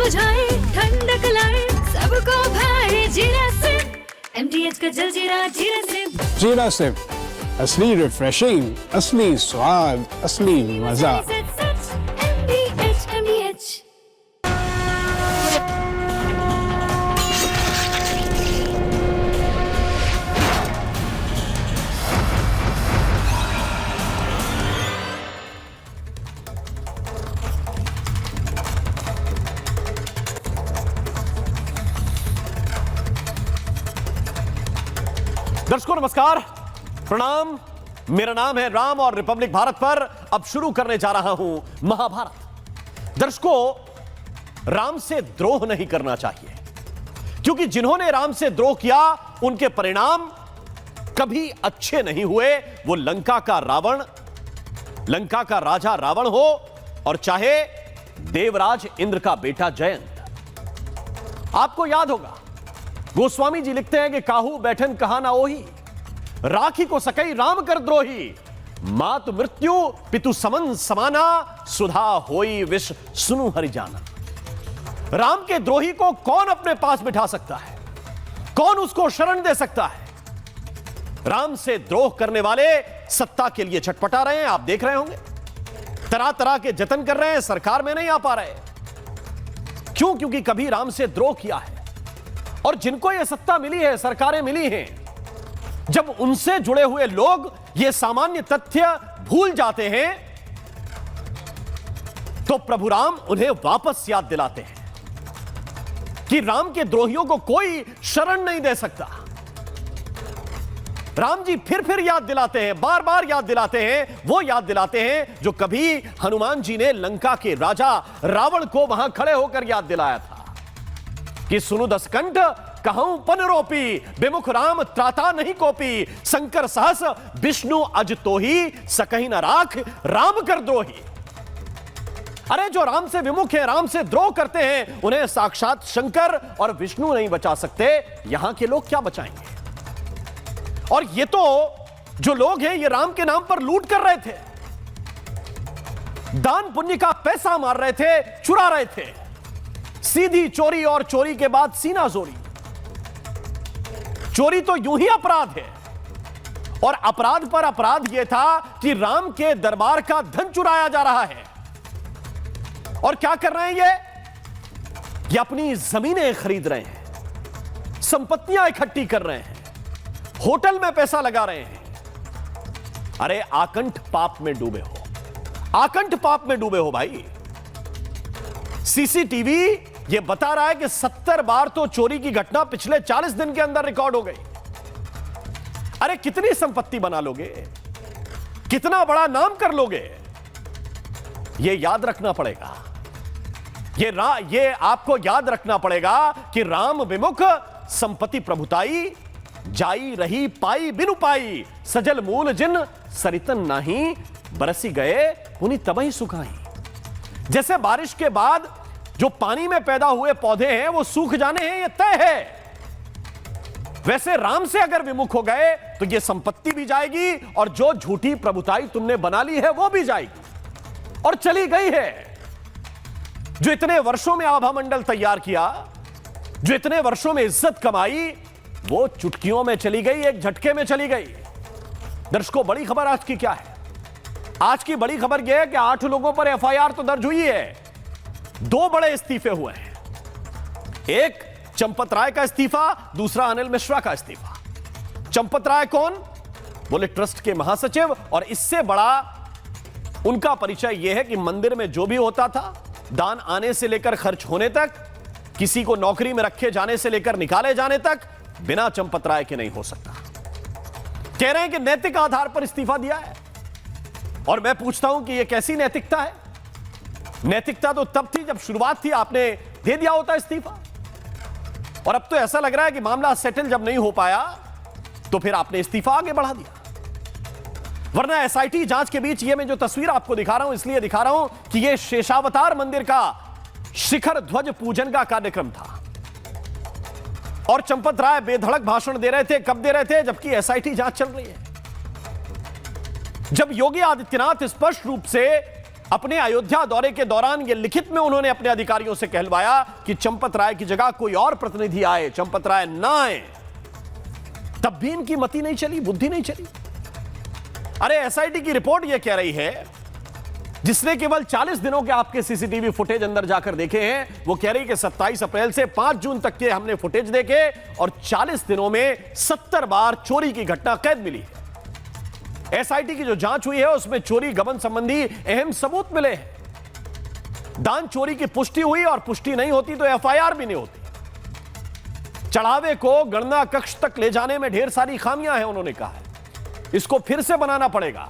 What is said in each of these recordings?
बुझाए, ठंडक लाए, सबको भाए जीरा सिप। MTH का जलजीरा जीरा सिप। जीरा सिप, असली रिफ्रेशिंग, असली स्वाद, असली मजा। MTH। दर्शकों नमस्कार, प्रणाम। मेरा नाम है राम और रिपब्लिक भारत पर अब शुरू करने जा रहा हूं महाभारत। दर्शकों, राम से द्रोह नहीं करना चाहिए, क्योंकि जिन्होंने राम से द्रोह किया उनके परिणाम कभी अच्छे नहीं हुए। वो लंका का रावण, लंका का राजा रावण हो, और चाहे देवराज इंद्र का बेटा जयंत। आपको याद होगा, गोस्वामी जी लिखते हैं कि काहू बैठन कहा ना ओही, राखी को सकई राम कर द्रोही। मात मृत्यु पितु समन समाना, सुधा होई विष सुनु हरि जाना। राम के द्रोही को कौन अपने पास बिठा सकता है? कौन उसको शरण दे सकता है? राम से द्रोह करने वाले सत्ता के लिए छटपटा रहे हैं, आप देख रहे होंगे। तरह तरह के जतन कर रहे हैं, सरकार में नहीं आ पा रहे। क्यों? क्योंकि कभी राम से द्रोह किया है। और जिनको यह सत्ता मिली है, सरकारें मिली हैं, जब उनसे जुड़े हुए लोग यह सामान्य तथ्य भूल जाते हैं, तो प्रभु राम उन्हें वापस याद दिलाते हैं कि राम के द्रोहियों को कोई शरण नहीं दे सकता। राम जी फिर याद दिलाते हैं, बार बार याद दिलाते हैं, वो याद दिलाते हैं जो कभी हनुमान जी ने लंका के राजा रावण को वहां खड़े होकर याद दिलाया था कि सुनु दसकंठ कहूं पनरोपी, विमुख राम त्राता नहीं कोपी। शंकर सहस विष्णु अज तो ही, सकही न राख राम कर द्रोही। अरे जो राम से विमुख है, राम से द्रोह करते हैं, उन्हें साक्षात शंकर और विष्णु नहीं बचा सकते। यहां के लोग क्या बचाएंगे? और ये तो जो लोग हैं, ये राम के नाम पर लूट कर रहे थे, दान पुण्य का पैसा मार रहे थे, चुरा रहे थे। सीधी चोरी और चोरी के बाद सीना जोरी। चोरी तो यूं ही अपराध है, और अपराध पर अपराध यह था कि राम के दरबार का धन चुराया जा रहा है। और क्या कर रहे हैं ये अपनी जमीनें खरीद रहे हैं, संपत्तियां इकट्ठी कर रहे हैं, होटल में पैसा लगा रहे हैं। अरे आकंठ पाप में डूबे हो, आकंठ पाप में डूबे हो भाई। सीसीटीवी यह बता रहा है कि 70 बार तो चोरी की घटना पिछले 40 दिन के अंदर रिकॉर्ड हो गई। अरे कितनी संपत्ति बना लोगे, कितना बड़ा नाम कर लोगे, यह याद रखना पड़ेगा। ये आपको याद रखना पड़ेगा कि राम विमुख संपत्ति प्रभुताई, जाई रही पाई बिनु पाई। सजल मूल जिन सरितन नाही, बरसी गए पुनि तबही सुखाई। जैसे बारिश के बाद जो पानी में पैदा हुए पौधे हैं वो सूख जाने हैं, ये तय है। वैसे राम से अगर विमुख हो गए तो ये संपत्ति भी जाएगी, और जो झूठी प्रभुताई तुमने बना ली है वो भी जाएगी, और चली गई है। जो इतने वर्षों में आभा मंडल तैयार किया, जो इतने वर्षों में इज्जत कमाई, वो चुटकियों में चली गई, एक झटके में चली गई। दर्शकों, बड़ी खबर आज की क्या है? आज की बड़ी खबर यह है कि 8 लोगों पर एफआईआर तो दर्ज हुई है, 2 बड़े इस्तीफे हुए हैं। एक चंपत राय का इस्तीफा, दूसरा अनिल मिश्रा का इस्तीफा। चंपत राय कौन? बोले ट्रस्ट के महासचिव, और इससे बड़ा उनका परिचय यह है कि मंदिर में जो भी होता था, दान आने से लेकर खर्च होने तक, किसी को नौकरी में रखे जाने से लेकर निकाले जाने तक, बिना चंपत राय के नहीं हो सकता। कह रहे हैं कि नैतिक आधार पर इस्तीफा दिया है, और मैं पूछता हूं कि यह कैसी नैतिकता है? नैतिकता तो तब थी जब शुरुआत थी, आपने दे दिया होता इस्तीफा। और अब तो ऐसा लग रहा है कि मामला सेटल जब नहीं हो पाया तो फिर आपने इस्तीफा आगे बढ़ा दिया। वरना एसआईटी जांच के बीच ये मैं जो तस्वीर आपको दिखा रहा हूं, इसलिए दिखा रहा हूं कि यह शेषावतार मंदिर का शिखर ध्वज पूजन का कार्यक्रम था, और चंपत राय बेधड़क भाषण दे रहे थे। कब दे रहे थे? जबकि एसआईटी जांच चल रही है। जब योगी आदित्यनाथ स्पष्ट रूप से अपने अयोध्या दौरे के दौरान ये लिखित में उन्होंने अपने अधिकारियों से कहलवाया कि चंपत राय की जगह कोई और प्रतिनिधि आए, चंपत राय ना आए। तब भी इनकी मति नहीं चली, बुद्धि नहीं चली। अरे एसआईटी की रिपोर्ट यह कह रही है, जिसने केवल 40 दिनों के आपके सीसीटीवी फुटेज अंदर जाकर देखे हैं, वो कह रही कि 27 अप्रैल से 5 जून तक के हमने फुटेज देखे और 40 दिनों में 70 बार चोरी की घटना कैद मिली है। एसआईटी की जो जांच हुई है उसमें चोरी गबन संबंधी अहम सबूत मिले हैं। दान चोरी की पुष्टि हुई और पुष्टि नहीं होती तो एफआईआर भी नहीं होती। चढ़ावे को गणना कक्ष तक ले जाने में ढेर सारी खामियां हैं, उन्होंने कहा है इसको फिर से बनाना पड़ेगा।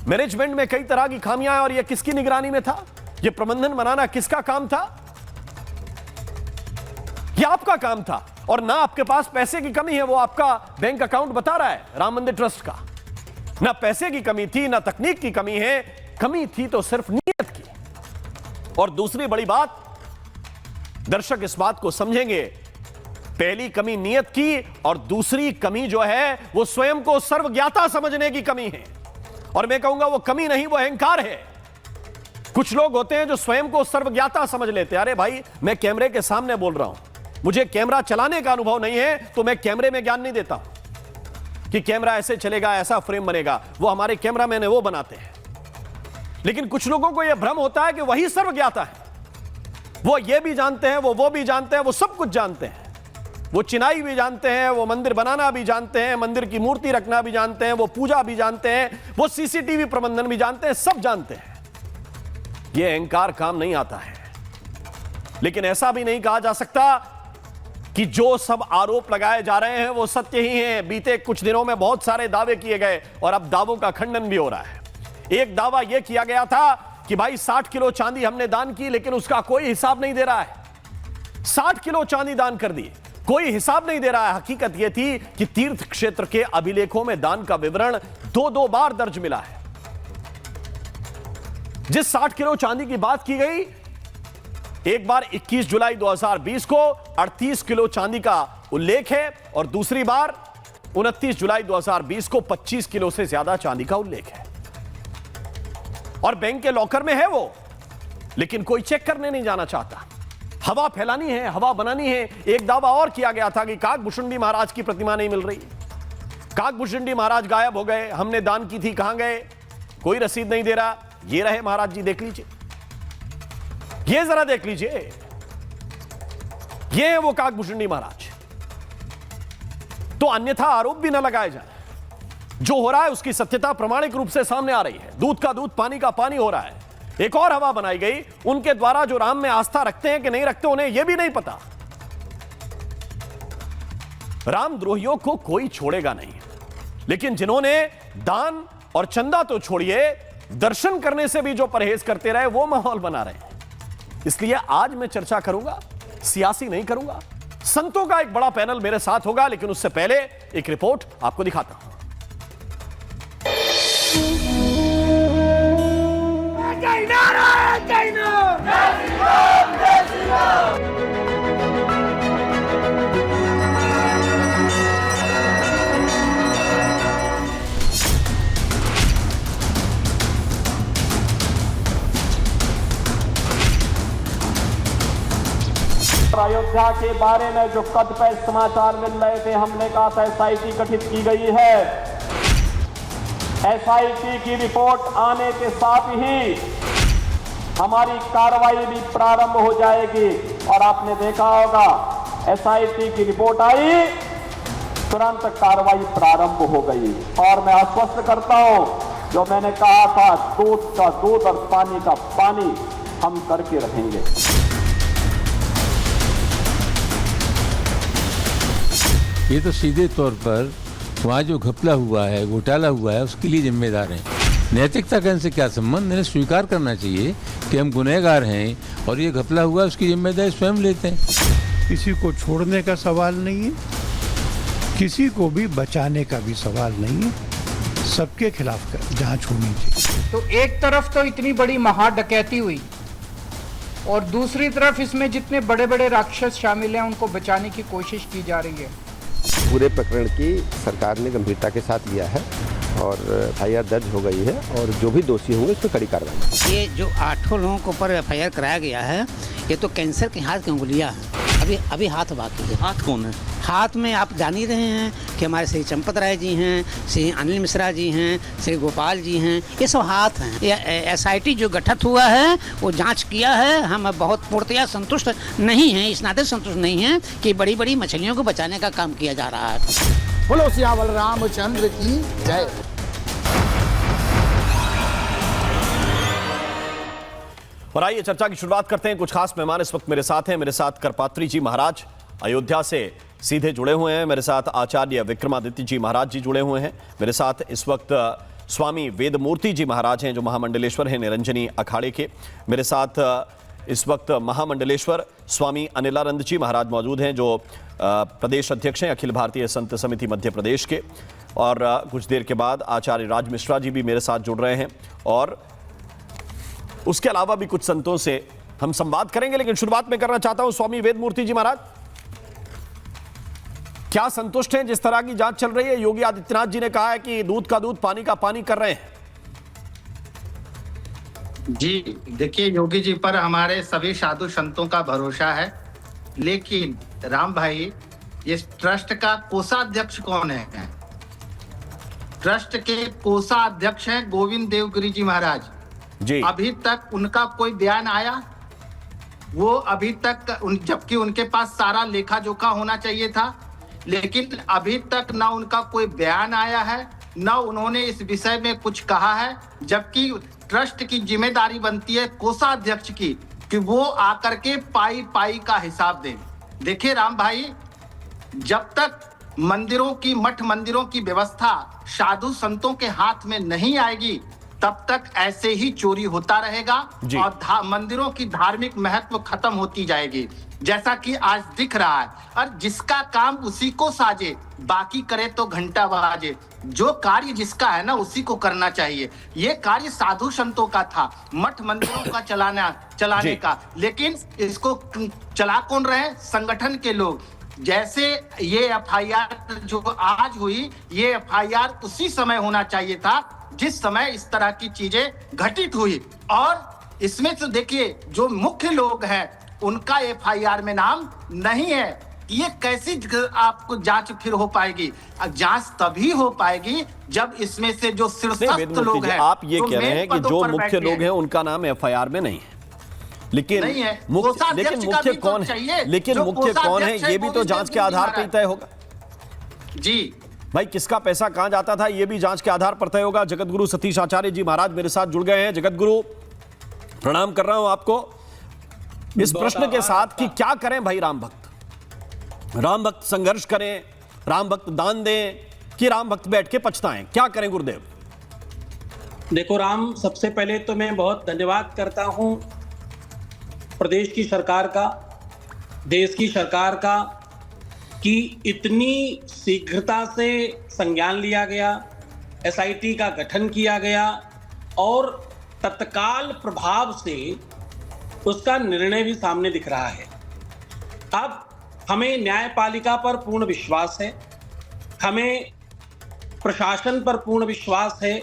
मैनेजमेंट में कई तरह की खामियां हैं और यह किसकी निगरानी में था? यह प्रबंधन बनाना किसका काम था? यह आपका काम था। और ना आपके पास पैसे की कमी है, वो आपका बैंक अकाउंट बता रहा है राम मंदिर ट्रस्ट का। ना पैसे की कमी थी, ना तकनीक की कमी है, कमी थी तो सिर्फ नीयत की। और दूसरी बड़ी बात, दर्शक इस बात को समझेंगे, पहली कमी नीयत की और दूसरी कमी जो है वो स्वयं को सर्वज्ञाता समझने की कमी है। और मैं कहूंगा वो कमी नहीं, वो अहंकार है। कुछ लोग होते हैं जो स्वयं को सर्वज्ञाता समझ लेते हैं। अरे भाई, मैं कैमरे के सामने बोल रहा हूं, मुझे कैमरा चलाने का अनुभव नहीं है तो मैं कैमरे में ज्ञान नहीं देता हूं कि कैमरा ऐसे चलेगा, ऐसा फ्रेम बनेगा। वो हमारे कैमरामैन है, वो बनाते हैं। लेकिन कुछ लोगों को यह भ्रम होता है कि वही सर्वज्ञाता है, वो ये भी जानते हैं, वो भी जानते हैं, वो सब कुछ जानते हैं। वो चिनाई भी जानते हैं, वो मंदिर बनाना भी जानते हैं, मंदिर की मूर्ति रखना भी जानते हैं, वो पूजा भी जानते हैं, वो सीसीटीवी प्रबंधन भी जानते हैं, सब जानते हैं। यह अहंकार काम नहीं आता है। लेकिन ऐसा भी नहीं कहा जा सकता कि जो सब आरोप लगाए जा रहे हैं वो सत्य ही हैं। बीते कुछ दिनों में बहुत सारे दावे किए गए और अब दावों का खंडन भी हो रहा है। एक दावा यह किया गया था कि भाई 60 किलो चांदी हमने दान की, लेकिन उसका कोई हिसाब नहीं दे रहा है। 60 किलो चांदी दान कर दी, कोई हिसाब नहीं दे रहा है। हकीकत यह थी कि तीर्थ क्षेत्र के अभिलेखों में दान का विवरण 2-2 बार दर्ज मिला है। जिस 60 किलो चांदी की बात की गई, एक बार 21 जुलाई 2020 को 38 किलो चांदी का उल्लेख है और दूसरी बार 29 जुलाई 2020 को 25 किलो से ज्यादा चांदी का उल्लेख है। और बैंक के लॉकर में है वो, लेकिन कोई चेक करने नहीं जाना चाहता। हवा फैलानी है, हवा बनानी है। एक दावा और किया गया था कि काकभूषुंडी महाराज की प्रतिमा नहीं मिल रही, काकभूषुंडी महाराज गायब हो गए, हमने दान की थी, कहां गए, कोई रसीद नहीं दे रहा। ये रहे महाराज जी, देख लीजिए, ये जरा देख लीजिए, ये है वो काकभूषुंडी महाराज। तो अन्यथा आरोप भी न लगाए जाए। जो हो रहा है उसकी सत्यता प्रामाणिक रूप से सामने आ रही है। दूध का दूध, पानी का पानी हो रहा है। एक और हवा बनाई गई, उनके द्वारा जो राम में आस्था रखते हैं कि नहीं रखते, उन्हें यह भी नहीं पता। रामद्रोहियों को कोई छोड़ेगा नहीं, लेकिन जिन्होंने दान और चंदा तो छोड़िए, दर्शन करने से भी जो परहेज करते रहे, वो माहौल बना रहे हैं। इसलिए आज मैं चर्चा करूंगा, सियासी नहीं करूंगा। संतों का एक बड़ा पैनल मेरे साथ होगा, लेकिन उससे पहले एक रिपोर्ट आपको दिखाता हूं। अयोध्या के बारे में जो कद पे समाचार मिल रहे थे, हमने कहा था एसआईटी गठित की गई है। एसआईटी की रिपोर्ट आने के साथ ही हमारी कार्रवाई भी प्रारंभ हो जाएगी। और आपने देखा होगा, एसआईटी की रिपोर्ट आई, तुरंत कार्रवाई प्रारंभ हो गई। और मैं आश्वस्त करता हूं, जो मैंने कहा था, दूध का दूध और पानी का पानी हम करके रखेंगे। ये तो सीधे तौर पर वहाँ जो घपला हुआ है, घोटाला हुआ है, उसके लिए जिम्मेदार हैं। नैतिकता का इनसे क्या संबंध? इन्हें स्वीकार करना चाहिए कि हम गुनहगार हैं और ये घपला हुआ, उसकी जिम्मेदारी स्वयं लेते हैं। किसी को छोड़ने का सवाल नहीं है, किसी को भी बचाने का भी सवाल नहीं है। सबके खिलाफ जांच होनी चाहिए। तो एक तरफ तो इतनी बड़ी महा डकैती हुई और दूसरी तरफ इसमें जितने बड़े बड़े राक्षस शामिल हैं उनको बचाने की कोशिश की जा रही है। पूरे प्रकरण की सरकार ने गंभीरता के साथ लिया है और FIR दर्ज हो गई है और जो भी दोषी होंगे उस पर कड़ी कार्रवाई। ये जो 8 लोगों के ऊपर FIR कराया गया है, ये तो कैंसर के हाथ की उंगलियां हैं। अभी हाथ बाकी है। हाथ कौन है? हाथ में आप जान ही रहे हैं कि हमारे श्री चंपत राय जी हैं, श्री अनिल मिश्रा जी हैं, श्री गोपाल जी हैं, ये सब हाथ हैं। ये SIT जो गठित हुआ है वो जांच किया है। हम बहुत पूर्णतया संतुष्ट नहीं हैं, इस नाते संतुष्ट नहीं हैं कि बड़ी बड़ी मछलियों को बचाने का काम किया जा रहा है। बोलो सियावर रामचंद्र की जय। और आइए चर्चा की शुरुआत करते हैं। कुछ खास मेहमान इस वक्त मेरे साथ हैं। मेरे साथ करपात्री जी महाराज अयोध्या से सीधे जुड़े हुए हैं। मेरे साथ आचार्य विक्रमादित्य जी महाराज जी जुड़े हुए हैं। मेरे साथ इस वक्त स्वामी वेदमूर्ति जी महाराज हैं जो महामंडलेश्वर हैं निरंजनी अखाड़े के। मेरे साथ इस वक्त महामंडलेश्वर स्वामी अनिलानंद जी महाराज मौजूद हैं जो प्रदेश अध्यक्ष हैं अखिल भारतीय संत समिति मध्य प्रदेश के। और कुछ देर के बाद आचार्य राज मिश्रा जी भी मेरे साथ जुड़ रहे हैं। और उसके अलावा भी कुछ संतों से हम संवाद करेंगे। लेकिन शुरुआत में करना चाहता हूं स्वामी वेदमूर्ति जी महाराज, क्या संतुष्ट हैं जिस तरह की जांच चल रही है? योगी आदित्यनाथ जी ने कहा है कि दूध का दूध पानी का पानी कर रहे हैं। जी देखिए, योगी जी पर हमारे सभी साधु संतों का भरोसा है। लेकिन राम भाई, इस ट्रस्ट का कोषाध्यक्ष कौन है? ट्रस्ट के कोषाध्यक्ष हैं गोविंद देवगिरी जी महाराज जी। अभी तक उनका कोई बयान आया? वो अभी तक जबकि उनके पास सारा लेखा जोखा होना चाहिए था, लेकिन अभी तक ना उनका कोई बयान आया है, ना उन्होंने इस विषय में कुछ कहा है। जबकि ट्रस्ट की जिम्मेदारी बनती है कोषाध्यक्ष की कि वो आकर के पाई पाई का हिसाब दें। देखिए राम भाई, जब तक मंदिरों की मठ मंदिरों की व्यवस्था साधु संतों के हाथ में नहीं आएगी तब तक ऐसे ही चोरी होता रहेगा और मंदिरों की धार्मिक महत्व खत्म होती जाएगी, जैसा कि आज दिख रहा है। और जिसका काम उसी को साजे, बाकी करे तो घंटा बजाए। जो कार्य जिसका है ना उसी को करना चाहिए। ये कार्य साधु संतों का था, मठ मंदिरों का चलाने का, लेकिन इसको चला कौन रहे? संगठन के लोग। जैसे ये FIR जो आज हुई, ये FIR उसी समय होना चाहिए था जिस समय इस तरह की चीजें घटित हुई। और इसमें तो देखिए जो मुख्य लोग हैं उनका FIR में नाम नहीं है। ये कैसी आपको जांच फिर हो पाएगी? जांच तभी हो पाएगी जब इसमें से जो शीर्षस्थ लोग हैं, आप ये कह रहे हैं कि जो मुख्य लोग हैं उनका नाम FIR में नहीं है, लेकिन नहीं है। मुख्य कौन है? लेकिन मुख्य कौन है ये भी तो जांच के आधार पर तय होगा जी भाई। किसका पैसा कहां जाता था ये भी जांच के आधार पर तय होगा। जगत गुरु सतीश आचार्य जी महाराज मेरे साथ जुड़ गए हैं। जगत गुरु, प्रणाम कर रहा हूं आपको इस प्रश्न के साथ कि क्या करें भाई? राम भक्त संघर्ष करें, राम भक्त दान दें कि राम भक्त बैठ के पछताएं? क्या करें गुरुदेव? देखो राम, सबसे पहले तो मैं बहुत धन्यवाद करता हूं प्रदेश की सरकार का, देश की सरकार का, कि इतनी शीघ्रता से संज्ञान लिया गया, SIT का गठन किया गया और तत्काल प्रभाव से उसका निर्णय भी सामने दिख रहा है। अब हमें न्यायपालिका पर पूर्ण विश्वास है, हमें प्रशासन पर पूर्ण विश्वास है।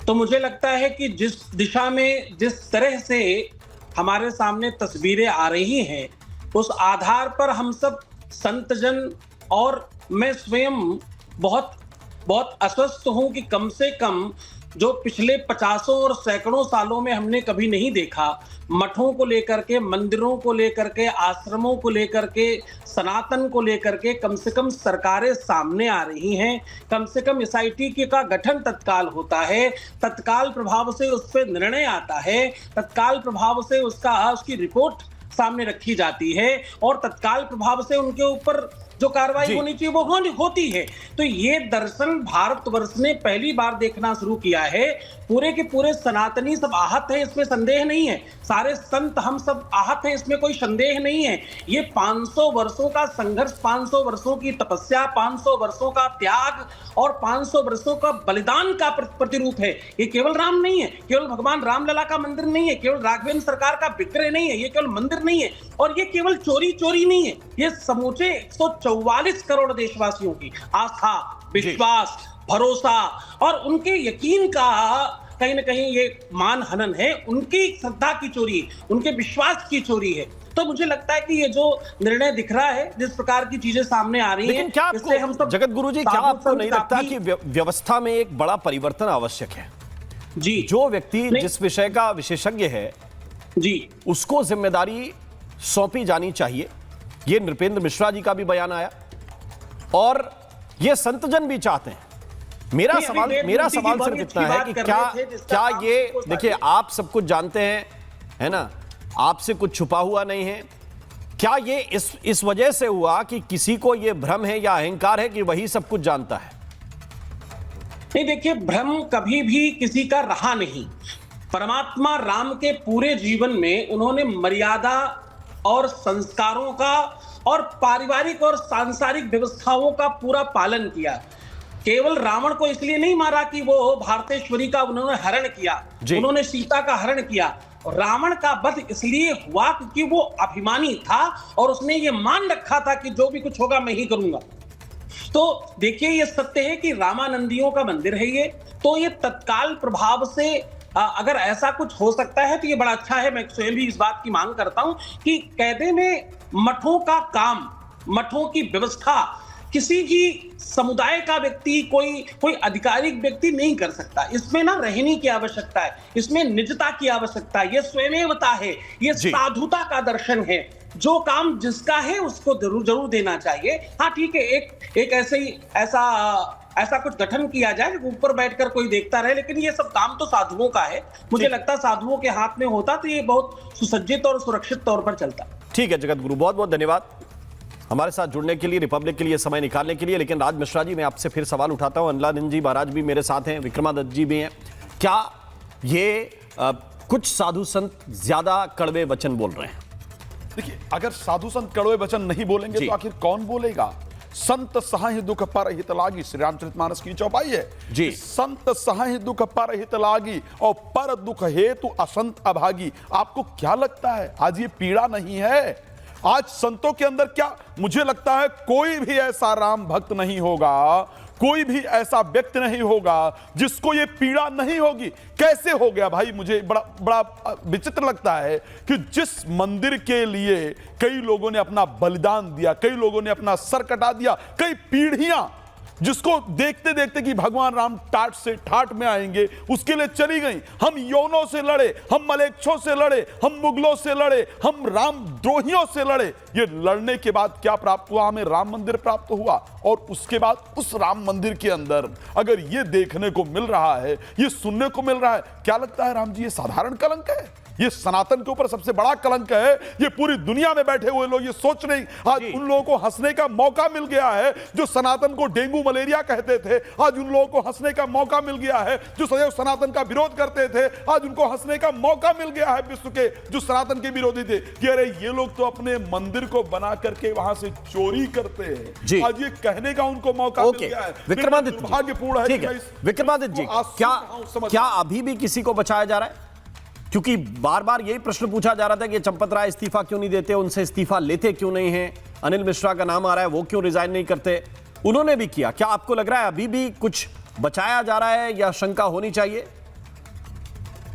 तो मुझे लगता है कि जिस दिशा में, जिस तरह से हमारे सामने तस्वीरें आ रही हैं, उस आधार पर हम सब संतजन और मैं स्वयं बहुत अस्वस्थ हूं कि कम से कम जो पिछले 50 और सैकड़ों सालों में हमने कभी नहीं देखा, मठों को लेकर के, मंदिरों को लेकर के, आश्रमों को लेकर के, सनातन को लेकर के कम से कम सरकारें सामने आ रही हैं। कम से कम SIT का गठन तत्काल होता है, तत्काल प्रभाव से उस पर निर्णय आता है, तत्काल प्रभाव से उसकी रिपोर्ट सामने रखी जाती है और तत्काल प्रभाव से उनके ऊपर जो कार्रवाई होनी चाहिए वो होती है। तो ये दर्शन भारतवर्ष ने पहली बार देखना शुरू किया है। पूरे के पूरे सनातनी सब आहत हैं, इसमें संदेह नहीं है। सारे संत हम सब आहत हैं, इसमें कोई संदेह नहीं है। ये 500 वर्षों का संघर्ष, 500 वर्षों की तपस्या, 500 वर्षों का त्याग और 500 वर्षों का बलिदान का प्रतिरूप है। ये केवल राम नहीं है, केवल भगवान रामलला का मंदिर नहीं है, केवल राघवेंद्र सरकार का विक्रय नहीं है, ये केवल मंदिर नहीं है और ये केवल चोरी नहीं है। ये समूचे 144 करोड़ देशवासियों की आस्था, विश्वास भरोसा और उनके यकीन का कहीं ना कहीं ये मान हनन है, उनकी श्रद्धा की चोरी, उनके विश्वास की चोरी है। तो मुझे लगता है कि ये जो निर्णय दिख रहा है, जिस प्रकार की चीजें सामने आ रही हैं, लेकिन क्या इससे हम आपको सब जगत गुरु जी, क्या आपको नहीं लगता काफी- कि व्यवस्था में एक बड़ा परिवर्तन आवश्यक है? जी, जो व्यक्ति नहीं। जिस विषय का विशेषज्ञ है जी, उसको जिम्मेदारी सौंपी जानी चाहिए। ये नृपेंद्र मिश्रा जी का भी बयान आया और ये संतजन भी चाहते हैं। मेरा नहीं, सवाल अभी मेरा देव सवाल मूर्ति सिर्फ की इतना बड़ी है अच्छी कि बात क्या कर रहे थे, जिसका क्या काम ये सबको देखिए, चाहिए। आप सब कुछ जानते हैं, है ना, आपसे कुछ छुपा हुआ नहीं है। क्या ये इस वजह से हुआ कि किसी को ये भ्रम है या अहंकार है कि वही सब कुछ जानता है? नहीं, देखिए, भ्रम कभी भी किसी का रहा नहीं। परमात्मा राम के पूरे जीवन में उन्होंने मर्यादा और संस्कारों का और पारिवारिक और सांसारिक व्यवस्थाओं का पूरा पालन किया। केवल रावण को इसलिए नहीं मारा कि वो भारतेश्वरी का उन्होंने हरण किया, उन्होंने सीता का हरण किया। रावण का वध इसलिए हुआ क्योंकि वो अभिमानी था और उसने ये मान रखा था कि जो भी कुछ होगा मैं ही करूंगा। तो देखिए, ये सत्य है कि रामानंदियों का मंदिर है ये, तो ये तत्काल प्रभाव से अगर ऐसा कुछ हो सकता है तो ये बड़ा अच्छा है। मैं स्वयं भी इस बात की मांग करता हूं कि कैदे में मठों का काम, मठों की व्यवस्था किसी भी समुदाय का व्यक्ति, कोई आधिकारिक व्यक्ति नहीं कर सकता। इसमें ना रहने की आवश्यकता है, इसमें निजता की आवश्यकता है, ये स्वयमेवता है, ये साधुता का दर्शन है। जो काम जिसका है उसको जरूर देना चाहिए। हाँ ठीक है, एक ऐसा कुछ गठन किया जाए ऊपर बैठकर कोई देखता रहे, लेकिन ये सब काम तो साधुओं का है। मुझे लगता है साधुओं के हाथ में होता तो ये बहुत सुसज्जित और सुरक्षित तौर पर चलता। ठीक है जगत गुरु, बहुत बहुत धन्यवाद हमारे साथ जुड़ने के लिए, रिपब्लिक के लिए समय निकालने के लिए। लेकिन राज मिश्रा जी, मैं आपसे फिर सवाल उठाता हूं। अनलानंद जी महाराज भी मेरे साथ हैं, विक्रमादित्य जी भी हैं। क्या ये कुछ साधु संत ज्यादा कड़वे वचन बोल रहे हैं? देखिए, अगर साधु संत कड़वे वचन नहीं बोलेंगे तो आखिर कौन बोलेगा? संत सहाय दुख पर हित लागी, श्री रामचरितमानस की चौपाई है जी। संत सहाय दुख पर हित लागी और पर दुख हेतु असंत अभागी। आपको क्या लगता है आज ये पीड़ा नहीं है? आज संतों के अंदर क्या, मुझे लगता है कोई भी ऐसा राम भक्त नहीं होगा, कोई भी ऐसा व्यक्ति नहीं होगा जिसको ये पीड़ा नहीं होगी। कैसे हो गया भाई? मुझे बड़ा विचित्र लगता है कि जिस मंदिर के लिए कई लोगों ने अपना बलिदान दिया, कई लोगों ने अपना सर कटा दिया, कई पीढ़ियां जिसको देखते देखते कि भगवान राम टाट से ठाट में आएंगे, उसके लिए चली गई। हम यौनों से लड़े, हम मलेच्छों से लड़े, हम मुगलों से लड़े, हम राम द्रोहियों से लड़े। ये लड़ने के बाद क्या प्राप्त हुआ? हमें राम मंदिर प्राप्त हुआ। और उसके बाद उस राम मंदिर के अंदर अगर ये देखने को मिल रहा है, ये सुनने को मिल रहा है, क्या लगता है राम जी ये साधारण कलंक है? ये सनातन के ऊपर सबसे बड़ा कलंक है। ये पूरी दुनिया में बैठे हुए लोग ये सोच रहे हैं, आज उन लोगों को हंसने का मौका मिल गया है जो सनातन को डेंगू मलेरिया कहते थे। आज उन लोगों को हंसने का मौका मिल गया है जो सदैव सनातन का विरोध करते थे। आज उनको हंसने का मौका मिल गया है विश्व के जो सनातन के विरोधी थे कि अरे ये लोग तो अपने मंदिर को बना करके वहां से चोरी करते हैं। आज ये कहने का उनको मौका मिल गया है। विक्रमादित्य, दुर्भाग्यपूर्ण है। ठीक है विक्रमादित्य जी, क्या अभी भी किसी को बचाया जा रहा है? क्योंकि बार बार यही प्रश्न पूछा जा रहा था कि चंपत राय इस्तीफा क्यों नहीं देते, उनसे इस्तीफा लेते क्यों नहीं हैं? अनिल मिश्रा का नाम आ रहा है, वो क्यों रिजाइन नहीं करते? उन्होंने भी किया। क्या आपको लग रहा है अभी भी कुछ बचाया जा रहा है या शंका होनी चाहिए?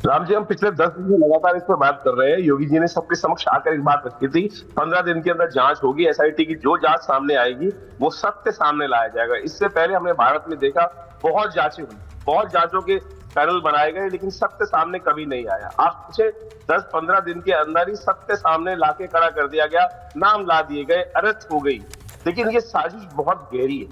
राम जी, हम पिछले 10 दिन से लगातार इस पर बात कर रहे हैं। योगी जी ने सबके समक्ष आकर एक बात रखी थी, 15 दिन के अंदर जांच होगी, एसआईटी की जो जांच सामने आएगी वो सत्य सामने लाया जाएगा। इससे पहले हमने भारत में देखा बहुत जांचें हुई, बहुत जांचों के पैनल बनाए गए, लेकिन सत्य सामने कभी नहीं आया। आप पूछे 10-15 दिन के अंदर ही सत्य सामने लाके खड़ा कर दिया गया, नाम ला दिए गए, अरेस्ट हो गई। लेकिन ये साजिश बहुत गहरी है।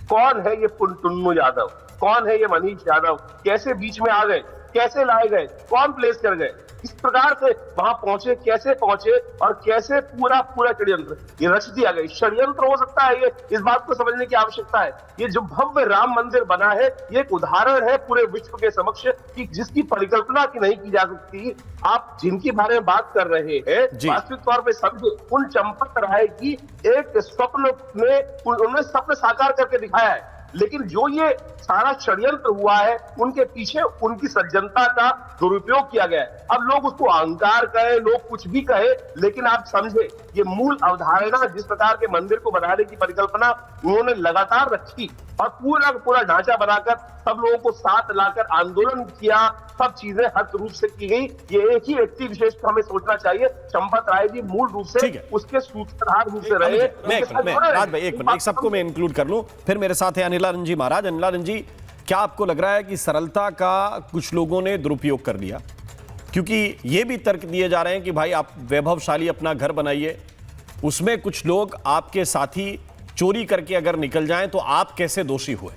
कौन है ये टुन्नू यादव, कौन है ये मनीष यादव, कैसे बीच में आ गए, कैसे लाए गए, कौन प्लेस कर गए, किस प्रकार से वहां पहुंचे, कैसे पहुंचे और कैसे पूरा षड्यंत्र ये रच दिया गया। षड्यंत्र हो सकता है, ये इस बात को समझने की आवश्यकता है। ये जो भव्य राम मंदिर बना है ये एक उदाहरण है पूरे विश्व के समक्ष कि जिसकी परिकल्पना की नहीं की जा सकती। आप जिनके बारे में बात कर रहे हैं वास्तविक तौर पर समझे, उन चंपत राय की एक स्वप्न में उन्होंने स्वप्न साकार करके दिखाया है। लेकिन जो ये सारा षड्यंत्र हुआ है उनके पीछे उनकी सज्जनता का दुरुपयोग किया गया है। अब लोग उसको अहंकार कहे, लोग कुछ भी कहे, लेकिन आप समझे ये मूल अवधारणा जिस प्रकार के मंदिर को बनाने की परिकल्पना उन्होंने लगातार रखी और पूरा ढांचा बनाकर सब लोगों को साथ लाकर आंदोलन किया, सब चीजें हर रूप से की गई। ये एक ही व्यक्ति विशेष को हमें सोचना चाहिए, चंपत राय जी मूल रूप से उसके सूत्रधार रूप से रहे। राज भाई एक मिनट, सबको मैं इंक्लूड कर लूं, फिर मेरे साथ है अनिलानंद जी महाराज। अनिलानंद जी, क्या आपको लग रहा है कि सरलता का कुछ लोगों ने दुरुपयोग कर लिया? क्योंकि ये भी तर्क दिए जा रहे हैं कि भाई आप वैभवशाली अपना घर बनाइए, उसमें कुछ लोग आपके साथी चोरी करके अगर निकल जाएं तो आप कैसे दोषी हुए?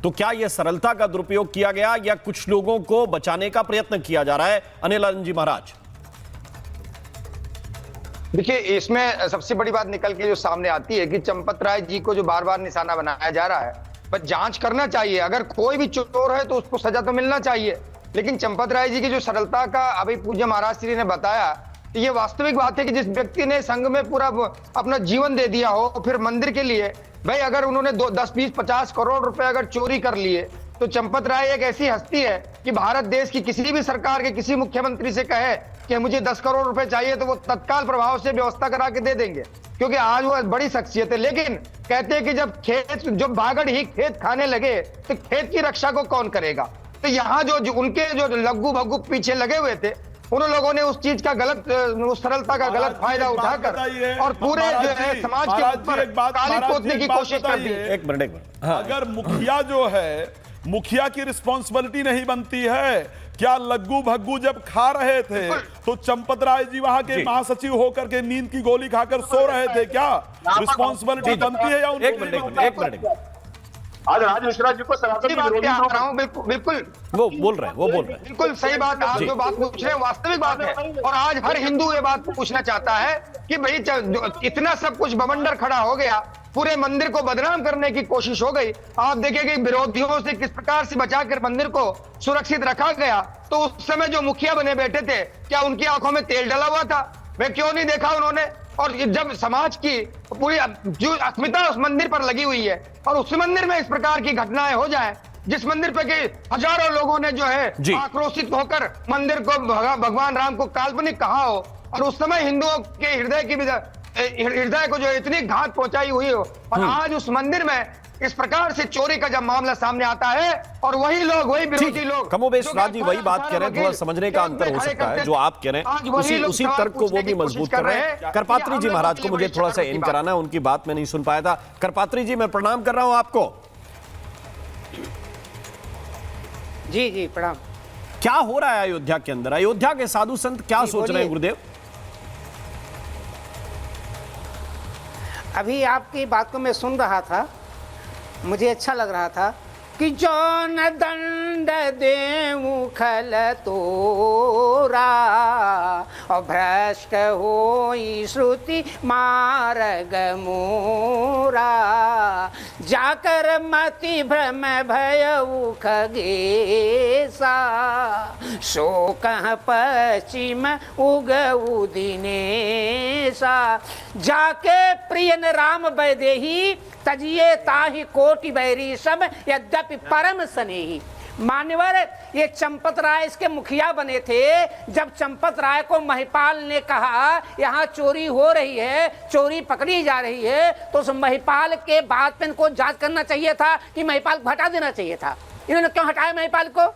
तो क्या यह सरलता का दुरुपयोग किया गया या कुछ लोगों को बचाने का प्रयत्न किया जा रहा है? अनिलानंद जी महाराज। देखिए, इसमें सबसे बड़ी बात निकल के जो सामने आती है कि चंपत राय जी को जो बार बार निशाना बनाया जा रहा है, बस जांच करना चाहिए। अगर कोई भी चोर है तो उसको सजा तो मिलना चाहिए, लेकिन चंपत राय जी की जो सरलता का अभी पूज्य महाराज श्री ने बताया, तो ये वास्तविक बात है कि जिस व्यक्ति ने संघ में पूरा अपना जीवन दे दिया हो, फिर मंदिर के लिए, भाई अगर उन्होंने 10, 20, 50 करोड़ रुपए अगर चोरी कर लिए, तो चंपत राय एक ऐसी हस्ती है कि भारत देश की किसी भी सरकार के किसी मुख्यमंत्री से कहे कि मुझे 10 करोड़ रुपए चाहिए तो वो तत्काल प्रभाव से व्यवस्था करा के दे देंगे, क्योंकि आज वो बड़ी शख्सियत है। लेकिन कहते हैं कि जब बागड़ ही खेत खाने लगे तो खेत की रक्षा को कौन करेगा? तो यहाँ जो उनके जो लग्गू भग्गू पीछे लगे हुए थे, उन लोगों ने उस चीज का गलत, उस सरलता का गलत फायदा उठाकर और पूरे जो है समाज के ऊपर काली पोतने की कोशिश कर दी। एक मिनट, अगर मुखिया जो है, मुखिया की रिस्पॉन्सिबिलिटी नहीं बनती है क्या? लग्गू भग्गू जब खा रहे थे तो चंपत राय जी वहां के महासचिव होकर के नींद की गोली खाकर सो रहे थे क्या? रिस्पॉन्सिबिलिटी बनती है या उनकी? एक मिनट, आज राज मिश्रा जी को सनातन बिल्कुल वो बोल रहे हैं बिल्कुल सही बात। आप जो बात पूछ रहे हैं वास्तविक बात है, और आज हर हिंदू ये बात पूछना चाहता है कि भाई इतना सब कुछ बवंडर खड़ा हो गया, पूरे मंदिर को बदनाम करने की कोशिश हो गई। आप देखेंगे विरोधियों से किस प्रकार से बचाकर मंदिर को सुरक्षित रखा गया। तो उस समय जो मुखिया बने बैठे थे, क्या उनकी आंखों में तेल डला हुआ था? वे क्यों नहीं देखा उन्होंने? और जब समाज की पूरी जो अस्मिता उस मंदिर पर लगी हुई है और उस मंदिर में इस प्रकार की घटनाएं हो जाएं, जिस मंदिर पे कि हजारों लोगों ने जो है आक्रोशित होकर मंदिर को भगवान राम को काल्पनिक कहा हो, और उस समय हिंदुओं के हृदय को जो इतनी घात पहुंचाई हुई हो, और आज उस मंदिर में इस प्रकार से चोरी का जब मामला सामने आता है और वही लोग, वही विरोधी लोग कमोबेश राज जी वही बात कह रहे हैं, थोड़ा समझने का अंतर हो सकता है। जो आप कह रहे हैं उसी तर्क को वो भी मजबूत कर रहे हैं। करपात्री जी महाराज को मुझे थोड़ा सा इन कराना है, उनकी बात मैं नहीं सुन पाया था। करपात्री जी, मैं प्रणाम कर रहा हूं आपको। जी प्रणाम। क्या हो रहा है अयोध्या के अंदर? अयोध्या के साधु संत क्या सोच रहे हैं गुरुदेव? अभी आपकी बात को मैं सुन रहा था, मुझे अच्छा लग रहा था कि जौन दंड देऊं खल तोरा और भ्रष्ट होई श्रुति मार्ग मोरा, जाकर मति भ्रम भयउ खगेसा, शोक पश्चिम उगऊ दिनेशा, जाके प्रियन राम वैदेही तजिए ताहि कोटि बैरी सब यद्यपि परम स्नेही। मान्यवर, ये चंपत राय इसके मुखिया बने थे। जब चंपत राय को महिपाल ने कहा यहाँ चोरी हो रही है, चोरी पकड़ी जा रही है, तो उस महिपाल के बाद पे इनको जांच करना चाहिए था कि महिपाल को हटा देना चाहिए था। इन्होंने क्यों हटाया महिपाल को?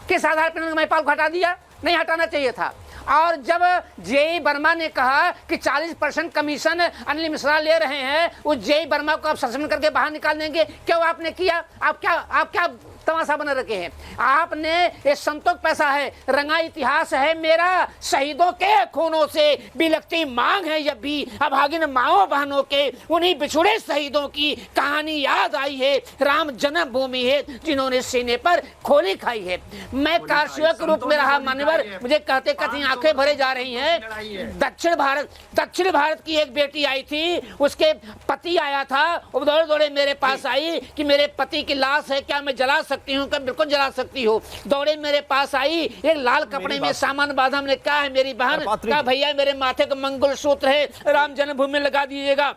किस आधार पर इन्होंने महिपाल को हटा दिया? नहीं हटाना चाहिए था। और जब जेई वर्मा ने कहा कि 40% कमीशन अनिल मिश्रा ले रहे हैं, उस जेई वर्मा को आप सस्पेंड करके बाहर निकाल देंगे, क्यों आपने किया? आप क्या तमाशा बना रखे हैं आपने? ये संतोष पैसा है, रंगा इतिहास है मेरा, शहीदों के खूनों से बिलखती मांग है जब भी अभागिन माओ बहनों के, उन्हीं बिछुड़े शहीदों की कहानी याद आई है। राम जन्मभूमि है जिन्होंने सीने पर खोली खाई है। मैं कारसेवक के रूप में रहा मान्यवर, मुझे कहते कहते आंखें भरे जा रही हैं। दक्षिण भारत की एक बेटी आई थी, उसके पति आया था, वो दौड़े दौड़े मेरे पास आई कि मेरे पति की लाश है, क्या मैं जला सकती हूँ? क्या बिल्कुल जला सकती हो। दौड़े मेरे पास आई, एक लाल कपड़े में सामान बांधा। हमने कहा है मेरी बहन, कहा भैया मेरे माथे का मंगलसूत्र है, राम जन्मभूमि में लगा दीजिएगा।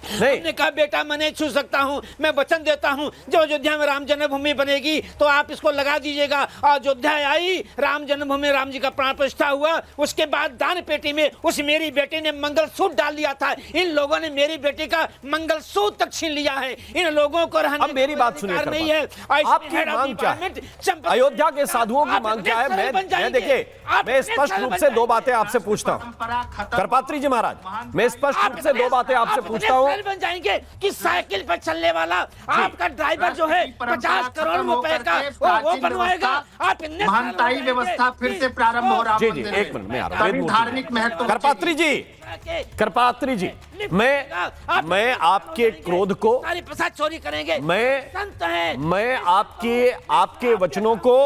हमने कहा बेटा मैं नहीं छू सकता हूँ, मैं वचन देता हूँ जो अयोध्या में राम जन्मभूमि बनेगी तो आप इसको लगा दीजिएगा। अयोध्या आई, राम जन्मभूमि, राम जी का प्राण प्रतिष्ठा हुआ, उसके बाद दान पेटी में उस मेरी बेटी ने मंगलसूत्र डाल दिया था। इन लोगों ने मेरी बेटी का मंगलसूत्र तक छीन लिया है। इन लोगों को अब मेरी बात सुनिए, नहीं है। आपकी मांग क्या है? अयोध्या के साधुओं की मांग क्या है? मैं देखिए, मैं स्पष्ट रूप से दो बातें आपसे पूछता हूँ। करपात्री जी महाराज, मैं स्पष्ट रूप से दो बातें आपसे पूछता हूँ। बन जाएंगे कि साइकिल पर चलने वाला आपका ड्राइवर जो है 50 करोड़ रुपए का वो बनवाएगा। आप महंताई व्यवस्था फिर से प्रारंभ हो रहा है। जी, एक मिनट में आ रहा हूं। धार्मिक महत्व। करपात्री जी, मैं आपके क्रोध को, प्रसाद चोरी करेंगे, मैं आपके वचनों को,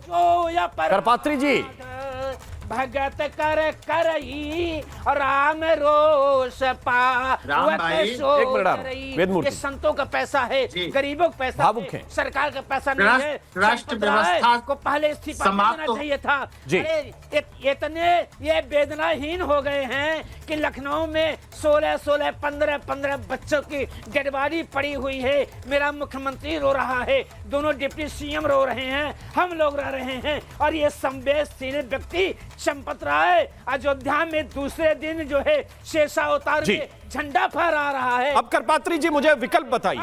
करपात्री जी, भगत कर करई राम रोष पा। राम भाई, एक मिनट, वेदमूर्ति, संतों का पैसा है, गरीबों का पैसा है, सरकार का पैसा नहीं है। राष्ट्र व्यवस्था को पहले इस्तीफा देना चाहिए था। अरे इतने ये वेदनाहीन हो गए हैं कि लखनऊ में 16-16, 15-15 बच्चों की डेड बॉडी पड़ी हुई है। मेरा मुख्यमंत्री रो रहा है, दोनों डिप्टी सीएम रो रहे हैं, हम लोग रह रहे हैं, और ये संवेदनशील व्यक्ति चंपत राय अयोध्या में दूसरे दिन जो है शेषा उतार के झंडा फहरा रहा है। अब करपात्री जी मुझे विकल्प बताइए।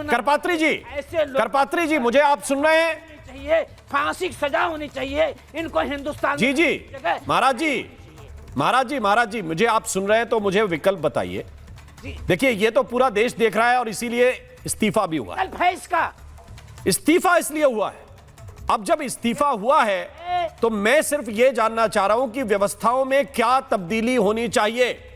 करपात्री जी मुझे आप सुन रहे हैं? चाहिए फांसी की सजा होनी चाहिए इनको हिंदुस्तान। जी महाराज जी मुझे आप सुन रहे हैं तो मुझे विकल्प बताइए। देखिए ये तो पूरा देश देख रहा है और इसीलिए इस्तीफा भी हुआ है। इस्तीफा इसलिए हुआ है। अब जब इस्तीफा हुआ है तो मैं सिर्फ यह जानना चाह रहा हूं कि व्यवस्थाओं में क्या तब्दीली होनी चाहिए।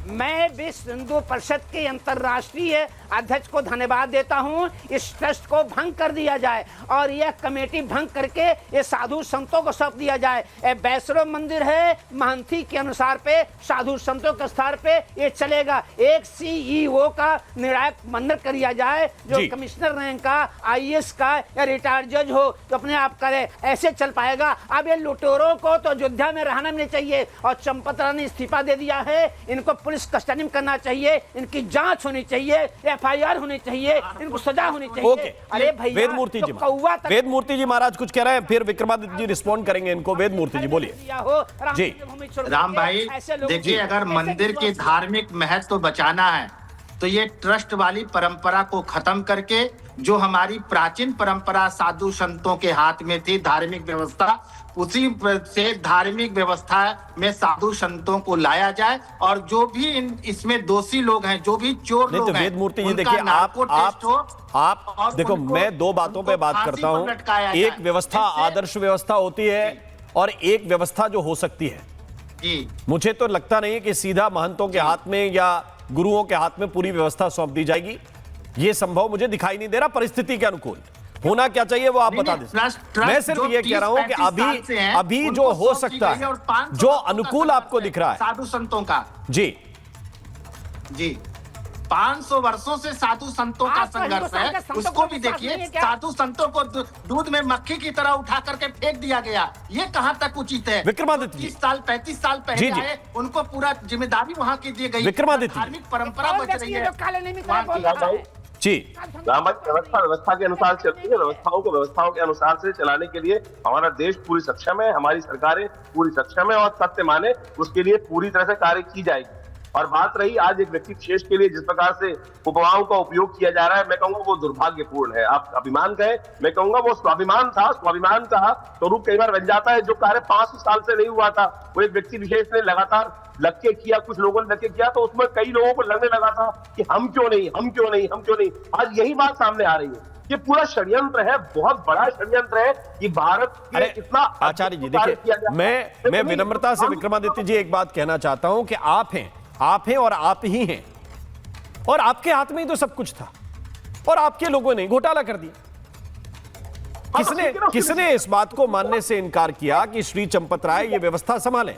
मैं विश्व हिंदू परिषद के अंतर्राष्ट्रीय अध्यक्ष को धन्यवाद देता हूं। इस ट्रस्ट को भंग कर दिया जाए और यह कमेटी भंग करके ये साधु संतों को सौंप दिया जाए। वैष्णव मंदिर है, महंती के अनुसार पे साधु संतों के स्तर पे ये चलेगा। एक CEO का निर्णायक मंडल कर दिया जाए जो कमिश्नर रैंक का, IAS का या रिटायर्ड जज हो तो अपने आप करे, ऐसे चल पाएगा। अब ये लुटेरों को तो अयोध्या में रहना नहीं चाहिए और चंपत राय ने इस्तीफा दे दिया है। इनको पुलिस कस्टडी में करना चाहिए, इनकी जांच होनी चाहिए, FIR होनी चाहिए, इनको सजा होनी चाहिए। अरे भैया, वेदमूर्ति जी, वेदमूर्ति जी महाराज कुछ कह रहे हैं, फिर विक्रमादित्य जी रिस्पॉन्ड करेंगे इनको। वेदमूर्ति जी बोलिए। जी राम भाई, देखिए अगर मंदिर के धार्मिक महत्व बचाना है तो ये ट्रस्ट वाली परंपरा को खत्म करके जो हमारी प्राचीन परंपरा साधु संतों के हाथ में थी, धार्मिक व्यवस्था, उसी से धार्मिक व्यवस्था में साधु संतों को लाया जाए और जो भी इसमें दोषी लोग हैं, जो भी चोर लोग हैं, वेदमूर्ति जी देखिए, आप देखो, मैं दो बातों पे बात करता हूँ। एक व्यवस्था आदर्श व्यवस्था होती है और एक व्यवस्था जो हो सकती है। मुझे तो लगता नहीं है कि सीधा महंतों के हाथ में या गुरुओं के हाथ में पूरी व्यवस्था सौंप दी जाएगी। ये संभव मुझे दिखाई नहीं दे रहा। परिस्थिति के अनुकूल होना क्या चाहिए वो आप बता दें। मैं सिर्फ ये कह रहा हूं कि अभी जो हो सकता है, जो अनुकूल आपको दिख रहा है साधु संतों का, जी 500 वर्षों से साधु संतों का संघर्ष है, उसको भी देखिए। साधु संतों को दूध में मक्खी की तरह उठा करके फेंक दिया गया, ये कहां तक उचित है? विक्रमादित्य 30 साल 35 साल पहले आए, उनको पूरा जिम्मेदारी वहां की दी गई। विक्रमादित्य, धार्मिक परंपरा बच रही है। जी राम भाई, व्यवस्था के अनुसार चलती है। व्यवस्थाओं के अनुसार से चलाने के लिए हमारा देश पूरी सक्षम है, हमारी सरकारें पूरी सक्षम है और सत्य माने उसके लिए पूरी तरह से कार्य की जाएगी। और बात रही आज एक व्यक्ति विशेष के लिए जिस प्रकार से उपमाओं का उपयोग किया जा रहा है, मैं कहूंगा वो दुर्भाग्यपूर्ण है। आप अभिमान कहें, मैं कहूंगा वो स्वाभिमान था। स्वाभिमान का स्वरूप कई बार बन जाता है। जो कार्य 500 साल से नहीं हुआ था, वो एक व्यक्ति विशेष ने लगातार लग के किया, कुछ लोगों ने लग के किया, तो उसमें कई लोगों को लगने लगा था कि हम क्यों नहीं। आज यही बात सामने आ रही है। ये पूरा षड्यंत्र है, बहुत बड़ा षड्यंत्र है कि भारत के इतना। आचार्य जी देखिए, मैं विनम्रता से विक्रमादित्य जी एक बात कहना चाहता हूं कि आप हैं और आप ही हैं, और आपके हाथ में ही तो सब कुछ था और आपके लोगों ने घोटाला कर दिया। किसने इस बात को मानने से इनकार किया कि श्री चंपत राय ये व्यवस्था संभाल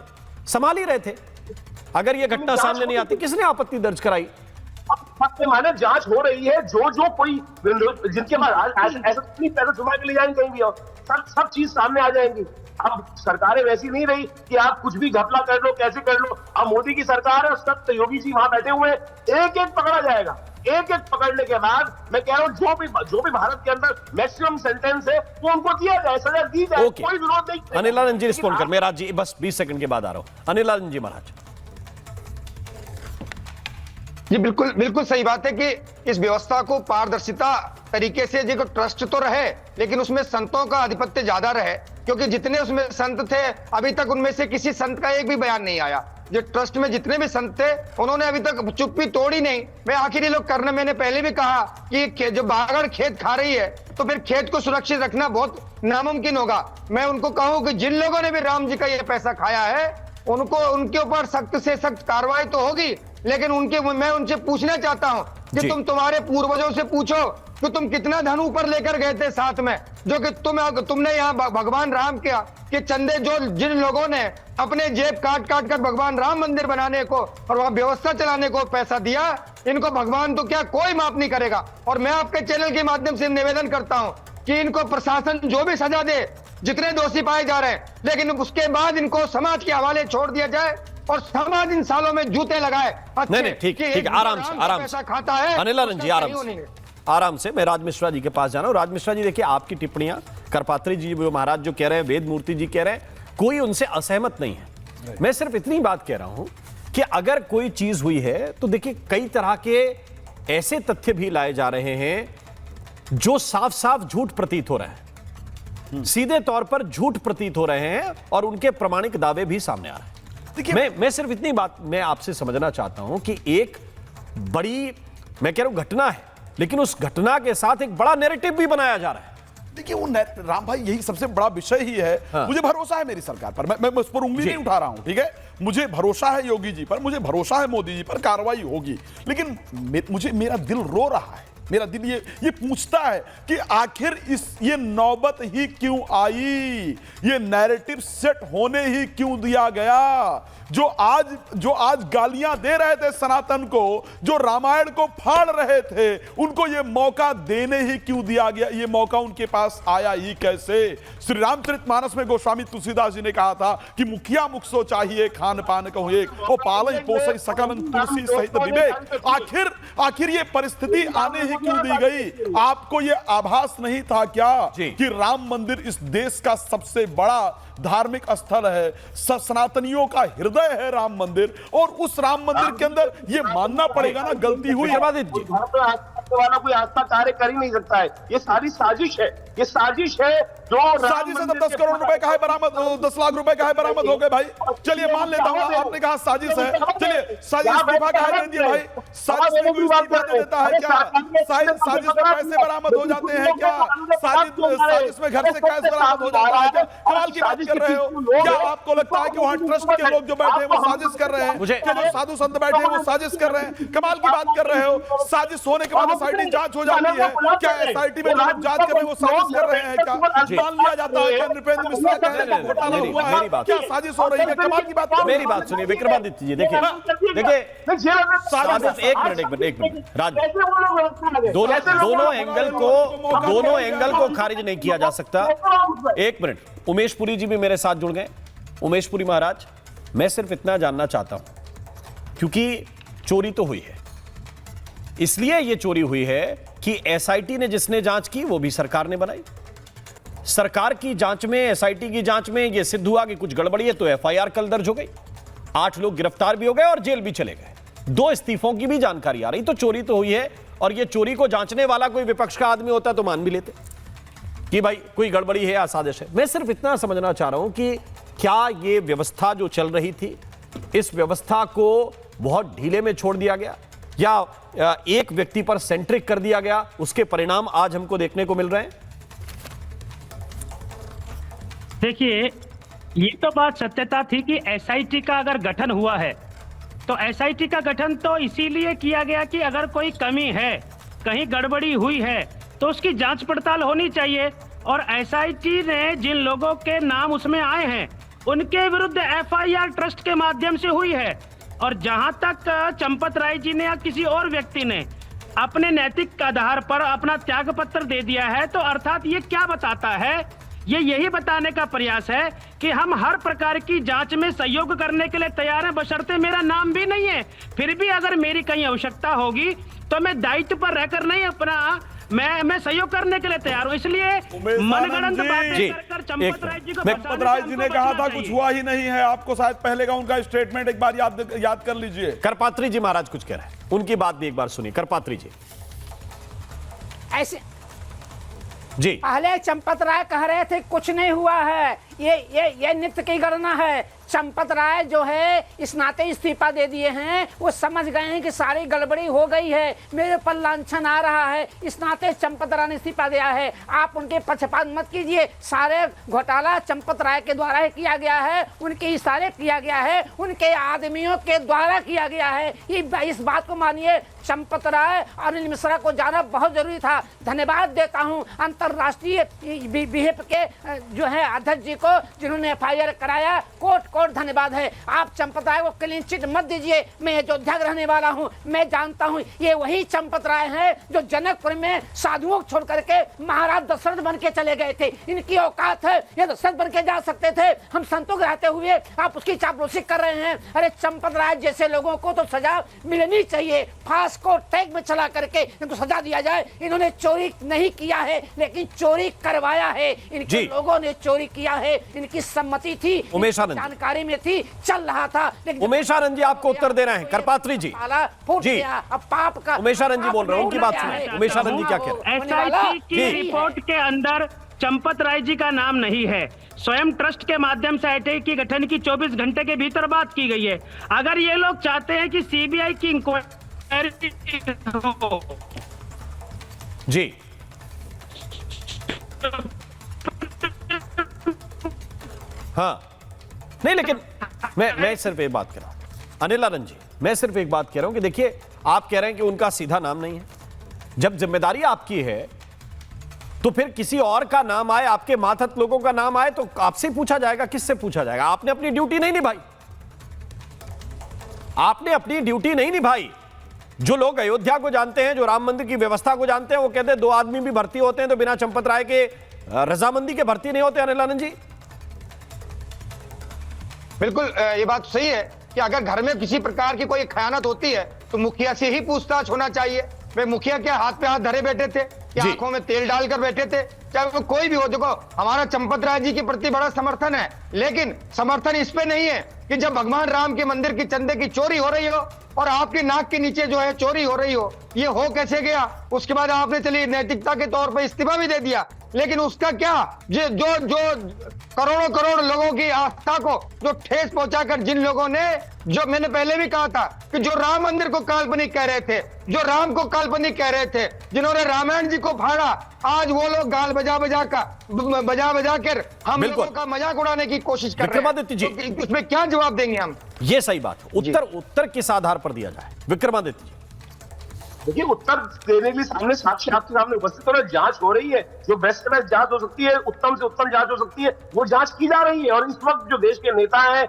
ही रहे थे? अगर ये घटना सामने नहीं आती, किसने आपत्ति दर्ज कराई? माने जांच हो रही है। जो कोई जिनके पास ऐसा पैसा छुपा के ले जाएंगे कहीं भी, और सब चीज सामने आ जाएंगी। अब सरकारें वैसी नहीं रही कि आप कुछ भी घपला कर लो, कैसे कर लो। अब मोदी की सरकार है, सख्त योगी जी वहां बैठे हुए, एक एक पकड़ा जाएगा। एक एक पकड़ने के बाद मैं कह रहा हूं जो भी भारत के अंदर मैक्सिमम सेंटेंस है वो उनको दिया जाए, सजा दी जाए, कोई विरोध नहीं। अनिल आनंद जी रिस्पॉन्ड कर, मेरा जी बस 20 सेकंड के बाद आ रहा हूं। अनिल आनंद जी महाराज। जी बिल्कुल बिल्कुल सही बात है कि इस व्यवस्था को पारदर्शिता तरीके से जो ट्रस्ट तो रहे, लेकिन उसमें संतों का आधिपत्य ज्यादा रहे, क्योंकि जितने उसमें संत थे अभी तक उनमें से किसी संत का एक भी बयान नहीं आया। जो ट्रस्ट में जितने भी संत थे उन्होंने अभी तक चुप्पी तोड़ी नहीं। मैं आखिरी लोग करने, मैंने पहले भी कहा कि जो बागड़ खेत खा रही है तो फिर खेत को सुरक्षित रखना बहुत नामुमकिन होगा। मैं उनको कहूं कि जिन लोगों ने भी राम जी का ये पैसा खाया है उनको, उनके ऊपर सख्त से सख्त कार्रवाई तो होगी, लेकिन मैं उनसे पूछना चाहता हूं कि तुम्हारे पूर्वजों से पूछो कि तुम कितना धन ऊपर लेकर गए थे साथ में, जो कि तुमने यहाँ भगवान राम के चंदे, जो जिन लोगों ने अपने जेब काट काट कर भगवान राम मंदिर बनाने को और वहां व्यवस्था चलाने को पैसा दिया, इनको भगवान तो क्या कोई माफ नहीं करेगा। और मैं आपके चैनल के माध्यम से निवेदन करता हूं कि इनको प्रशासन जो भी सजा दे, जितने दोषी पाए जा रहे हैं, लेकिन उसके बाद इनको समाज के हवाले छोड़ दिया जाए और समाज इन सालों में जूते लगाए। नहीं ठीक ठीक, आराम से खाता है। अनिल आनंद जी आराम से मैं राज मिश्रा जी के पास जाना हूं। राज मिश्रा जी देखिए, आपकी टिप्पणियां करपात्री जी महाराज जो कह रहे हैं, वेद मूर्ति जी कह रहे हैं, कोई उनसे असहमत नहीं है। मैं सिर्फ इतनी बात कह रहा हूं कि अगर कोई चीज हुई है तो देखिए कई तरह के ऐसे तथ्य भी लाए जा रहे हैं जो साफ साफ झूठ प्रतीत हो रहे हैं, सीधे तौर पर झूठ प्रतीत हो रहे हैं और उनके प्रमाणिक दावे भी सामने आ रहे हैं। मैं सिर्फ इतनी बात मैं आपसे समझना चाहता हूं कि एक बड़ी, मैं कह रहा हूं घटना है, लेकिन उस घटना के साथ एक बड़ा नैरेटिव भी बनाया जा रहा है। देखिए वो राम भाई, यही सबसे बड़ा विषय ही है। हाँ। मुझे भरोसा है मेरी सरकार पर, मैं उस पर उंगली नहीं उठा रहा हूं, ठीक है। मुझे भरोसा है योगी जी पर, मुझे भरोसा है मोदी जी पर, कार्रवाई होगी। लेकिन मेरा दिल रो रहा है, मेरा दिल ये पूछता है कि आखिर ये नौबत ही क्यों आई, ये नैरेटिव सेट होने ही क्यों दिया गया। जो आज गालियां दे रहे थे सनातन को, जो रामायण को फाड़ रहे थे, उनको ये मौका देने ही क्यों दिया गया, ये मौका उनके पास आया ही कैसे। श्री रामचरितमानस में गोस्वामी तुलसीदास जी ने कहा था कि मुखिया मुख सो चाहिए, खान पान कहूं एक, ओ पालई पोसई सकलन तुलसी सहित विवेक। आखिर ये परिस्थिति आने ही क्यों दी गई। आपको ये आभास नहीं था क्या कि राम मंदिर इस देश का सबसे बड़ा धार्मिक स्थल है, सनातनियों का हृदय है राम मंदिर, और उस राम मंदिर के अंदर ये मानना पड़ेगा ना गलती हुई है। वाला कोई आस्था कार्य कर ही नहीं सकता है। ये सारी साजिश है, ये साजिश है। जो साजिश है तो 10 करोड़ रुपए का है बरामद, 10 लाख रुपए का है बरामद हो गए भाई। चलिए मान लेता हूं, आपने कहा साजिश है, चलिए साजिश इस्तीफा का है दे दिए भाई। साजिश में कोई इस्तीफा दे देता है क्या? साजिश में पैसे बरामद हो जाते हैं क्या? साजिश में घर से कैश बरामद हो जाता है क्या? कमाल की बात कर रहे हो क्या? आपको लगता है कि वहां ट्रस्ट के लोग जो बैठे हैं वो साजिश कर रहे हैं, जो साधु संत बैठे हैं वो साजिश कर रहे हैं? कमाल की बात कर रहे हो। साजिश होने के बाद एसआईटी जांच हो जाती है क्या? एसआईटी में लोग जांच कर रहे हैं वो साजिश कर रहे हैं क्या? मान लिया जाता है क्या नृपेंद्र मिश्रा का घोटाला हुआ है क्या? साजिश हो रही है? कमाल की बात। मेरी बात सुनिए विक्रमादित्य जी, देखिए एक मिनट राज, दोनों एंगल को खारिज नहीं किया जा सकता। एक मिनट, उमेश पुरी जी भी मेरे साथ जुड़ गए। उमेश पुरी महाराज, मैं सिर्फ इतना जानना चाहता हूं, क्योंकि चोरी तो हुई है, इसलिए यह चोरी हुई है कि एसआईटी ने जिसने जांच की वो भी सरकार ने बनाई। सरकार की जांच में, एसआईटी की जांच में यह सिद्ध हुआ कि कुछ गड़बड़ी है तो एफआईआर कल दर्ज हो गई, 8 लोग गिरफ्तार भी हो गए और जेल भी चले गए, 2 इस्तीफों की भी जानकारी आ रही। तो चोरी तो हुई है, और यह चोरी को जांचने वाला कोई विपक्ष का आदमी होता तो मान भी लेते कि भाई कोई गड़बड़ी है या साजिश है। मैं सिर्फ इतना समझना चाह रहा हूं कि क्या यह व्यवस्था जो चल रही थी, इस व्यवस्था को बहुत ढीले में छोड़ दिया गया या एक व्यक्ति पर सेंट्रिक कर दिया गया, उसके परिणाम आज हमको देखने को मिल रहे हैं? देखिए, ये तो बात सत्यता थी कि एसआईटी का अगर गठन हुआ है तो एसआईटी का गठन तो इसीलिए किया गया कि अगर कोई कमी है, कहीं गड़बड़ी हुई है तो उसकी जांच पड़ताल होनी चाहिए। और एसआईटी ने जिन लोगों के नाम उसमें आए हैं उनके विरुद्ध एफआईआर ट्रस्ट के माध्यम से हुई है। और जहां तक चंपत राय जी ने या किसी और व्यक्ति ने अपने नैतिक आधार पर अपना त्याग पत्र दे दिया है, तो अर्थात ये क्या बताता है ये यही बताने का प्रयास है कि हम हर प्रकार की जांच में सहयोग करने के लिए तैयार हैं, बशर्ते मेरा नाम भी नहीं है। फिर भी अगर मेरी कहीं आवश्यकता होगी तो मैं दायित्व पर रहकर नहीं अपना मैं सहयोग करने के लिए तैयार हूं। इसलिए मनगढ़ंत बातें कर चंपत राय जी को चंपत राय जी ने कहा था कुछ हुआ ही नहीं है, आपको शायद पहले का उनका स्टेटमेंट एक बार याद कर लीजिए। करपात्री जी महाराज कुछ कह रहे हैं, उनकी बात भी एक बार सुनिए। करपात्री जी ऐसे जी, पहले चंपत राय कह रहे थे कुछ नहीं हुआ है, ये नित्य की गणना है। चंपत राय जो है इस नाते इस्तीफा दे दिए हैं, वो समझ गए हैं कि सारी गड़बड़ी हो गई है, मेरे पर लांछन आ रहा है, इस नाते चंपत राय ने इस्तीफा दिया है। आप उनके पक्षपात मत कीजिए, सारे घोटाला चंपत राय के द्वारा ही किया गया है, उनके इशारे किया गया है, उनके आदमियों के द्वारा किया गया है। इस बात को मानिए, चंपत राय और अनिल मिश्रा को जाना बहुत जरूरी था। धन्यवाद देता हूं अंतरराष्ट्रीय बीएफ के जो है अध्यक्ष जी को, जिन्होंने FIR कराया। कोर्ट धन्यवाद है। आप चंपत राय को क्लीन चिट मत दीजिए। मैं अयोध्या रहने वाला हूं, मैं जानता हूं ये वही चंपत राय है जो जनकपुर में साधुओं को छोड़ करके महाराज दशरथ बन के चले गए थे। इनकी औकात है, ये दशरथ बन के जा सकते थे, हम संतों के रहते हुए आप उसकी चापलूसी कर रहे हैं। अरे चंपत राय जैसे लोगों को तो सजा मिलनी चाहिए, फांस को टैग में चला करके इनको सजा दिया जाए। इन्होंने चोरी नहीं किया है, लेकिन चोरी करवाया है। इनके लोगों ने चोरी किया है, इनकी सम्मति थी, जानकारी में थी, चल रहा था। लेकिन उमेश आनंद जी आपको उत्तर दे रहे हैं। करपात्री जी जी, अब पाप का उमेश आनंद जी बोल रहे हैं, उनकी बात सुनिए। उमेश आनंद जी क्या कह रहे हैं? SIT की रिपोर्ट के अंदर चंपत राय जी का नाम नहीं है। स्वयं ट्रस्ट के माध्यम से SIT की गठन की 24 घंटे के भीतर बात की गई है। अगर ये लोग चाहते हैं कि CBI की इंक्वायरी हो जी, हाँ नहीं, लेकिन मैं सिर्फ एक बात कह रहा हूं अनिल आनंद जी, मैं सिर्फ एक बात कह रहा हूं कि देखिए, आप कह रहे हैं कि उनका सीधा नाम नहीं है। जब जिम्मेदारी आपकी है तो फिर किसी और का नाम आए, आपके मातहत लोगों का नाम आए तो आपसे पूछा जाएगा। किससे पूछा जाएगा? आपने अपनी ड्यूटी नहीं निभाई, आपने अपनी ड्यूटी नहीं निभाई। जो लोग अयोध्या को जानते हैं, जो राम मंदिर की व्यवस्था को जानते हैं, वो कहते हैं 2 आदमी भी भर्ती होते हैं तो बिना चंपत राय के रजामंदी के भर्ती नहीं होते। अनिल आनंद जी बिल्कुल ये बात सही है कि अगर घर में किसी प्रकार की कोई खयानत होती है तो मुखिया से ही पूछताछ होना चाहिए। वे मुखिया क्या हाथ पे हाथ धरे बैठे थे, क्या आंखों में तेल डालकर बैठे थे? चाहे वो कोई भी हो। देखो, हमारा चंपत राय जी के प्रति बड़ा समर्थन है, लेकिन समर्थन इस पे नहीं है कि जब भगवान राम के मंदिर की चंदे की चोरी हो रही हो और आपकी नाक के नीचे जो है चोरी हो रही हो, ये हो कैसे गया? उसके बाद आपने चलिए नैतिकता के तौर पर इस्तीफा भी दे दिया, लेकिन उसका क्या? जो करोड़ों लोगों की आस्था को जो ठेस पहुंचाकर, जिन लोगों ने, जो मैंने पहले भी कहा था कि जो राम मंदिर को काल्पनिक कह रहे थे, जो राम को काल्पनिक कह रहे थे, जिन्होंने रामायण जी को फाड़ा, आज वो लोग गाल बजा बजा कर हम लोगों का मजाक उड़ाने की कोशिश कर रहे हैं। तो उसमें क्या जवाब देंगे हम? ये सही बात है। उत्तर किस आधार पर दिया जाए? विक्रमादित्य जी देखिए, उत्तर देने के लिए सामने साक्षी आपके सामने उपस्थित हो रहे, जांच हो रही है। जो बेस्ट बेस्ट जांच हो सकती है, उत्तम से उत्तम जांच हो सकती है, वो जांच की जा रही है। और इस वक्त जो देश के नेता हैं,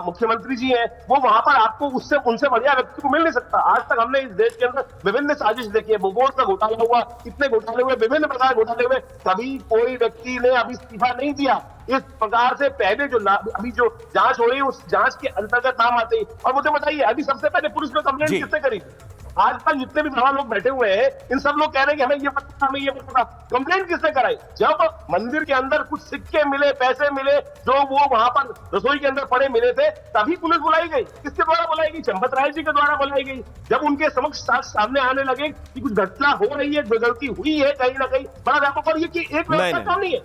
मुख्यमंत्री जी हैं, वो वहां पर आपको उनसे बढ़िया व्यक्ति को मिल नहीं सकता। आज तक हमने इस देश के अंदर विभिन्न साजिश देखी है, बोगोर का घोटाला हुआ, कितने घोटाले हुए, विभिन्न प्रकार के घोटाले हुए, कभी कोई व्यक्ति ने अभी इस्तीफा नहीं दिया। इस प्रकार से पहले जो अभी जो जांच हो रही है, उस जांच के अंतर्गत नाम आते ही। और मुझे बताइए, अभी सबसे पहले पुलिस में कंप्लेंट किससे करी? आज तक जितने भी सवाल लोग बैठे हुए हैं, इन सब लोग कह रहे हैं कि हमें ये पता, हमें ये पता। कंप्लेंट किससे कराई? जब मंदिर के अंदर कुछ सिक्के मिले, पैसे मिले, जो वो वहां पर रसोई के अंदर पड़े मिले थे, तभी पुलिस बुलाई गई। किसके द्वारा बुलाई गई? चंपत राय जी के द्वारा बुलाई गई। जब उनके समक्ष सामने आने लगे कि कुछ घटना हो रही है, गलती हुई है कहीं ना कहीं, बड़ा व्यापक, पर ये कि एक व्यवस्था काम नहीं है।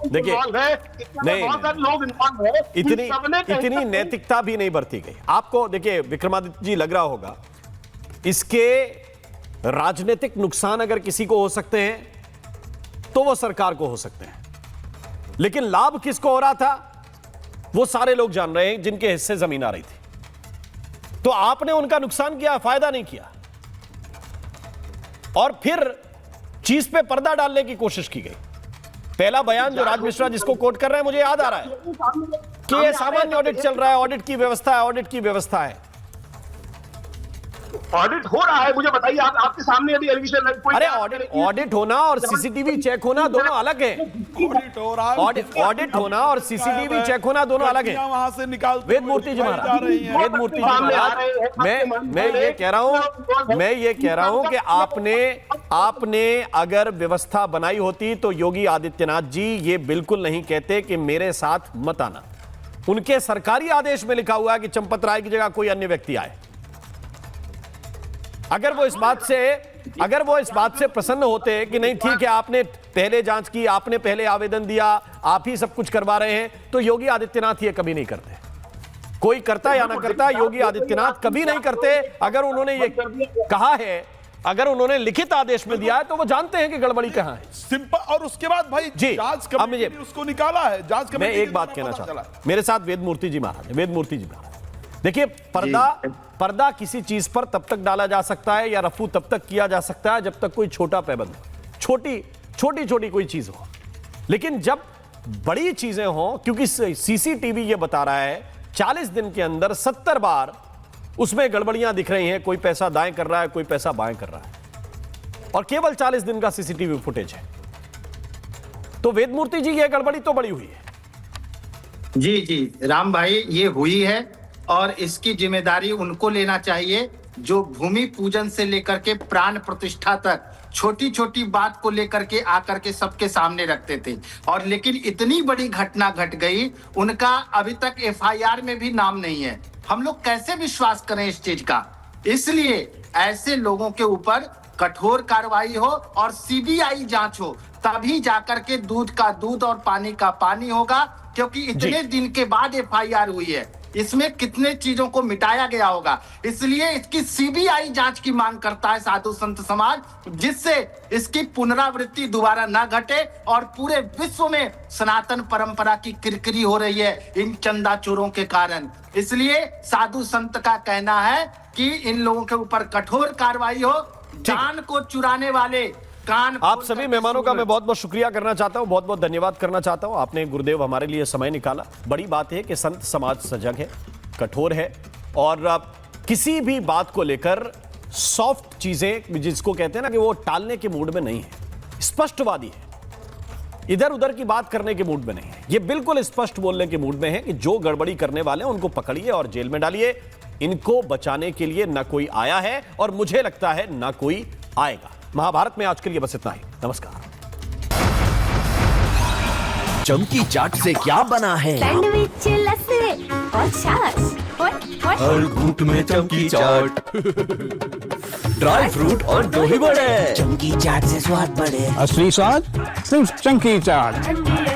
देखिए, बहुत सारे लोग इन्वॉल्व है, इतनी नैतिकता भी नहीं बरती गई। आपको देखिए विक्रमादित्य जी, लग रहा होगा इसके राजनीतिक नुकसान अगर किसी को हो सकते हैं तो वो सरकार को हो सकते हैं, लेकिन लाभ किसको हो रहा था वो सारे लोग जान रहे हैं, जिनके हिस्से जमीन आ रही थी। तो आपने उनका नुकसान किया, फायदा नहीं किया, और फिर चीज पे पर्दा डालने की कोशिश की गई। पहला बयान जो राज मिश्रा जिसको कोट कर रहे हैं, मुझे याद आ रहा है कि ये सामान्य ऑडिट चल रहा है, ऑडिट की व्यवस्था है, ऑडिट की व्यवस्था है। ऑडिट हो रहा है, मुझे बताइए, आप आपके सामने अभी एलिगेशन। अरे ऑडिट होना और सीसीटीवी चेक होना दोनों अलग है। ऑडिट हो रहा है, ऑडिट होना और सीसीटीवी चेक होना दोनों अलग है। वहां से निकाल वेद मूर्ति जी महाराज, वेद मूर्ति जी महाराज, मैं ये कह रहा हूं कि आपने अगर व्यवस्था बनाई होती तो योगी आदित्यनाथ जी ये बिल्कुल नहीं कहते कि मेरे साथ मत आना। उनके सरकारी आदेश में लिखा हुआ है कि चंपत राय की जगह कोई अन्य व्यक्ति आए। अगर वो इस बात से प्रसन्न होते कि नहीं ठीक है, आपने पहले जांच की, आपने पहले आवेदन दिया, आप ही सब कुछ करवा रहे हैं, तो योगी आदित्यनाथ ये कभी नहीं करते। कोई करता या ना करता, योगी आदित्यनाथ कभी नहीं करते। अगर उन्होंने ये कहा है, अगर उन्होंने लिखित आदेश में दिया है, तो वो जानते हैं कि गड़बड़ी कहां है। सिंपल। और उसके बाद भाई जांच कमेटी ने उसको निकाला है। जांच कमेटी, मैं एक बात कहना चाहता हूं, मेरे साथ वेद मूर्ति जी महाराज, वेद मूर्ति जी महाराज, देखिए पर्दा किसी चीज पर तब तक डाला जा सकता है या रफू तब तक किया जा सकता है जब तक कोई छोटा पैबंद हो, छोटी कोई चीज हो। लेकिन जब बड़ी चीजें हो, क्योंकि सीसीटीवी ये बता रहा है 40 दिन के अंदर 70 बार उसमें गड़बड़ियां दिख रही हैं, कोई पैसा दाएं कर रहा है, कोई पैसा बाएं कर रहा है, और केवल 40 दिन का सीसीटीवी फुटेज है। तो वेद मूर्ति जी ये गड़बड़ी तो बड़ी हुई है। जी राम भाई, ये हुई है और इसकी जिम्मेदारी उनको लेना चाहिए जो भूमि पूजन से लेकर के प्राण प्रतिष्ठा तक छोटी छोटी बात को लेकर के आकर के सबके सामने रखते थे। और लेकिन इतनी बड़ी घटना घट गई, उनका अभी तक एफआईआर में भी नाम नहीं है। हम लोग कैसे विश्वास करें इस चीज का? इसलिए ऐसे लोगों के ऊपर कठोर कार्रवाई हो और सीबीआई जांच हो, तभी जाकर के दूध का दूध और पानी का पानी होगा। क्योंकि इतने दिन के बाद एफआईआर हुई है, इसमें कितने चीजों को मिटाया गया होगा। इसलिए इसकी सीबीआई जांच की मांग करता है साधु संत समाज, जिससे इसकी पुनरावृत्ति दोबारा ना घटे और पूरे विश्व में सनातन परंपरा की किरकिरी हो रही है इन चंदा चोरों के कारण। इसलिए साधु संत का कहना है कि इन लोगों के ऊपर कठोर कार्रवाई हो। जान को चुराने वाले आप सभी मेहमानों का मैं बहुत बहुत शुक्रिया करना चाहता हूं, बहुत बहुत धन्यवाद करना चाहता हूं। आपने गुरुदेव हमारे लिए समय निकाला। बड़ी बात है कि संत समाज सजग है, कठोर है और किसी भी बात को लेकर सॉफ्ट चीजें जिसको कहते हैं ना कि वो टालने के मूड में नहीं है, स्पष्टवादी है, इधर उधर की बात करने के मूड में नहीं है। ये बिल्कुल स्पष्ट बोलने के मूड में है कि जो गड़बड़ी करने वाले हैं उनको पकड़िए और जेल में डालिए। इनको बचाने के लिए ना कोई आया है और मुझे लगता है ना कोई आएगा। महाभारत में आज के लिए बस इतना ही। नमस्कार। चमकी चाट से क्या बना है? सैंडविच, लस्सी और छाछ और हर घूंट में चमकी चाट, ड्राई फ्रूट और दही बड़े। चमकी चाट से स्वाद बढ़े। असली स्वाद सिर्फ चमकी चाट।